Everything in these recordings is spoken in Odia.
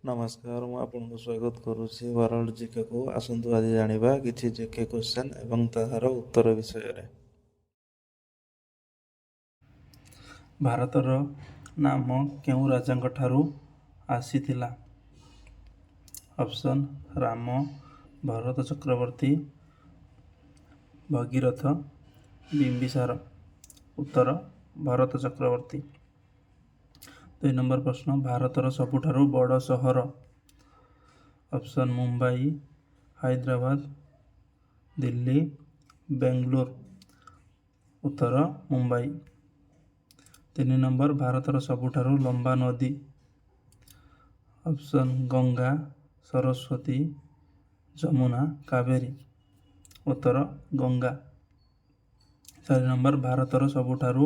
नमस्कार ମୁଁ ଆପଣଙ୍କୁ ସ୍ୱାଗତ କରୁଛି ୱାର୍ଲଡ ଜିକେକୁ। ଆସନ୍ତୁ ଆଜି ଜାଣିବା କିଛି ଜିକେ କ୍ୱେଶ୍ଚନ୍ ଏବଂ ତାହାର ଉତ୍ତର ବିଷୟରେ। ଭାରତର ନାମ କେଉଁ ରାଜାଙ୍କ ଠାରୁ ଆସିଥିଲା? ଅପସନ୍ ରାମ, ଭରତ ଚକ୍ରବର୍ତ୍ତୀ, ଭଗୀରଥ, ବିମ୍ବିସାର। ଉତ୍ତର ଭରତ ଚକ୍ରବର୍ତ୍ତୀ। 2 ନମ୍ବର ପ୍ରଶ୍ନ, ଭାରତର ସବୁଠାରୁ ବଡ଼ ସହର? ଅପସନ୍ ମୁମ୍ବାଇ, ହାଇଦ୍ରାବାଦ, ଦିଲ୍ଲୀ, ବେଙ୍ଗଲୁରୁ। ଉତ୍ତର ମୁମ୍ବାଇ। 3 ନମ୍ବର, ଭାରତର ସବୁଠାରୁ ଲମ୍ବା ନଦୀ? ଅପସନ୍ ଗଙ୍ଗା, ସରସ୍ୱତୀ, ଯମୁନା, କାବେରୀ। ଉତ୍ତର ଗଙ୍ଗା। 4 ନମ୍ବର, ଭାରତର ସବୁଠାରୁ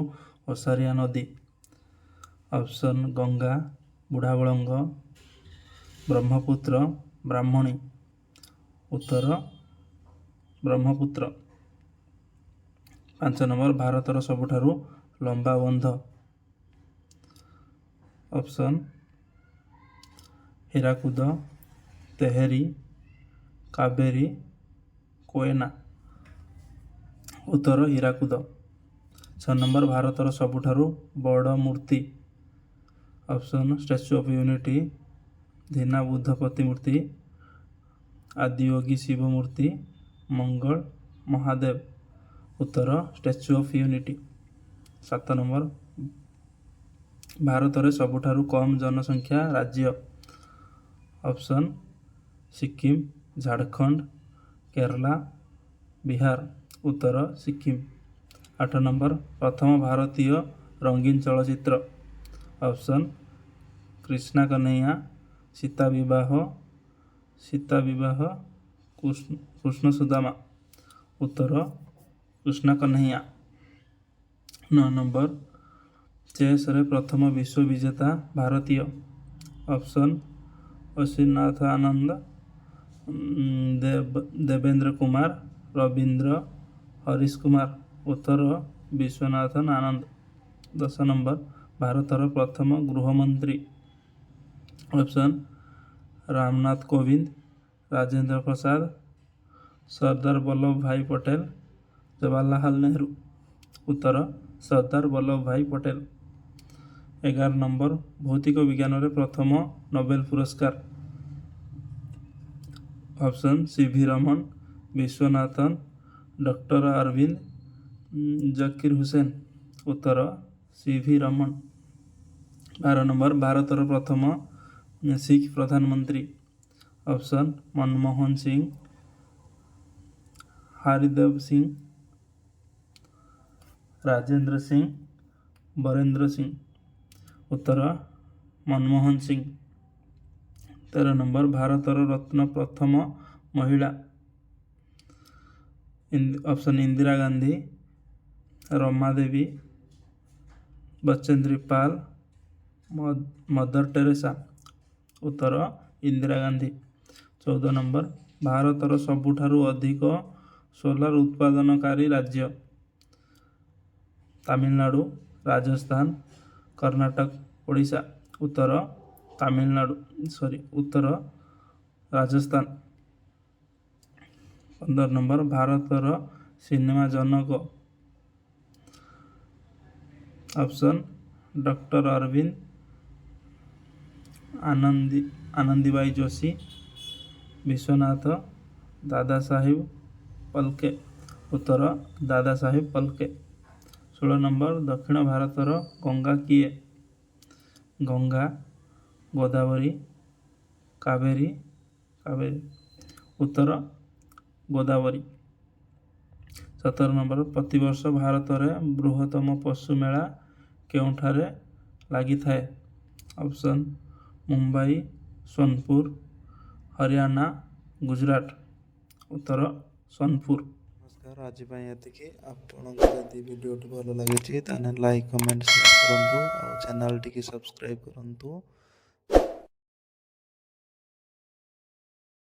ଓସାରିଆ ନଦୀ? ଅପସନ୍ ଗଙ୍ଗା, ବୁଢ଼ାବଳଙ୍ଗ, ବ୍ରହ୍ମପୁତ୍ର, ବ୍ରାହ୍ମଣୀ। ଉତ୍ତର ବ୍ରହ୍ମପୁତ୍ର। 5 ନମ୍ବର, ଭାରତର ସବୁଠାରୁ ଲମ୍ବା ବନ୍ଧ? ଅପସନ୍ ହୀରାକୁଦ, ତେହେରୀ, କାବେରୀ, କୋୟନା। ଉତ୍ତର ହୀରାକୁଦ। 6 ନମ୍ବର, ଭାରତର ସବୁଠାରୁ ବଡ଼ ମୂର୍ତ୍ତି? Option statue of unity, Dhyana Buddha ପ୍ରତିମୂର୍ତ୍ତି, ଆଦିୟୋଗୀ ଶିବ ମୂର୍ତ୍ତି, ମଙ୍ଗଳ ମହାଦେବ। ଉତ୍ତର ଷ୍ଟାଚ୍ୟୁ ଅଫ୍ ୟୁନିଟି। 7 ନମ୍ବର, ଭାରତରେ ସବୁଠାରୁ କମ୍ ଜନସଂଖ୍ୟା ରାଜ୍ୟ? ଅପସନ୍ ସିକିମ୍, ଝାଡ଼ଖଣ୍ଡ, କେରଳ, ବିହାର। ଉତ୍ତର ସିକିମ୍। 8 ନମ୍ବର, ପ୍ରଥମ ଭାରତୀୟ ରଙ୍ଗୀନ ଚଳଚ୍ଚିତ୍ର? ଅପସନ୍ କ୍ରିଷ୍ଣା କହ୍ନେୟା, ସୀତା ବିବାହ, କୃଷ୍ଣ ସୁଦାମା। ଉତ୍ତର କୃଷ୍ଣା କହ୍ନେୟା। 9 ନମ୍ବର, ଚେସ୍ରେ ପ୍ରଥମ ବିଶ୍ୱ ବିଜେତା ଭାରତୀୟ? ଅପସନ୍ ଅଶ୍ୱିନାଥ ଆନନ୍ଦ, ଦେବେନ୍ଦ୍ର କୁମାର, ରବୀନ୍ଦ୍ର, ହରିଶ କୁମାର। ଉତ୍ତର ବିଶ୍ୱନାଥନ ଆନନ୍ଦ। 10 ନମ୍ବର, ଭାରତର ପ୍ରଥମ ଗୃହମନ୍ତ୍ରୀ? ଅପସନ୍ ରାମନାଥ କୋବିନ୍ଦ, ରାଜେନ୍ଦ୍ର ପ୍ରସାଦ, ସର୍ଦ୍ଦାର ବଲ୍ଲଭ ଭାଇ ପଟେଲ, ଜବାହରଲାଲ ନେହେରୁ। ଉତ୍ତର ସର୍ଦ୍ଦାର ବଲ୍ଲଭ ଭାଇ ପଟେଲ। 11 ନମ୍ବର, ଭୌତିକ ବିଜ୍ଞାନରେ ପ୍ରଥମ ନୋବେଲ ପୁରସ୍କାର? Option CV Raman, Viswanathan, doctor Aurobindo, Zakir Hussain. ଉତ୍ତର ସିଭି ରମନ। 12 ନମ୍ବର, ଭାରତର ପ୍ରଥମ ଶିଖ୍ ପ୍ରଧାନମନ୍ତ୍ରୀ? ଅପସନ୍ ମନମୋହନ ସିଂ, ହରିଦେବ ସିଂ, ରାଜେନ୍ଦ୍ର ସିଂ, ବରେନ୍ଦ୍ର ସିଂ। ଉତ୍ତର ମନମୋହନ ସିଂ। 13 ନମ୍ବର, ଭାରତର ରତ୍ନ ପ୍ରଥମ ମହିଳା? Option Indira Gandhi, Rama Devi, Bachendri Pal, Mother Teresa. ଉତ୍ତର ଇନ୍ଦିରା ଗାନ୍ଧୀ। 14 ନମ୍ବର, ଭାରତର ସବୁଠାରୁ ଅଧିକ ସୋଲାର ଉତ୍ପାଦନକାରୀ ରାଜ୍ୟ? ତାମିଲନାଡୁ, ରାଜସ୍ଥାନ, କର୍ଣ୍ଣାଟକ, ଓଡ଼ିଶା। ଉତ୍ତର ରାଜସ୍ଥାନ। 15 ନମ୍ବର, ଭାରତର ସିନେମା ଜନକ? ଅପସନ୍ ଡକ୍ଟର ଅରବିନ୍ଦ, ଆନନ୍ଦୀବାଇ ଯୋଶୀ, ବିଶ୍ୱନାଥ, ଦାଦା ସାହେବ ଫାଲ୍କେ। ଉତ୍ତର ଦାଦା ସାହେବ ଫାଲ୍କେ। 16 ନମ୍ବର, ଦକ୍ଷିଣ ଭାରତର ଗଙ୍ଗା କିଏ? ଗଙ୍ଗା, ଗୋଦାବରୀ, କାବେରୀ। ଉତ୍ତର ଗୋଦାବରୀ। 17 ନମ୍ବର, ପ୍ରତିବର୍ଷ ଭାରତରେ ବୃହତ୍ତମ ପଶୁ ମେଳା କେଉଁଠାରେ ଲାଗିଥାଏ? ଅପସନ୍ ମୁମ୍ବାଇ, ସୋନପୁର, ହରିୟାଣା, ଗୁଜରାଟ। ଉତ୍ତର ସୋନପୁର। ନମସ୍କାର, ଆଜି ପାଇଁ ଏତିକି। ଆପଣଙ୍କୁ ଯଦି ଭିଡ଼ିଓଟି ଭଲ ଲାଗୁଛି ତାହେଲେ ଲାଇକ୍, କମେଣ୍ଟ, ସେୟାର କରନ୍ତୁ ଆଉ ଚ୍ୟାନେଲଟିକି ସବସ୍କ୍ରାଇବ୍ କରନ୍ତୁ।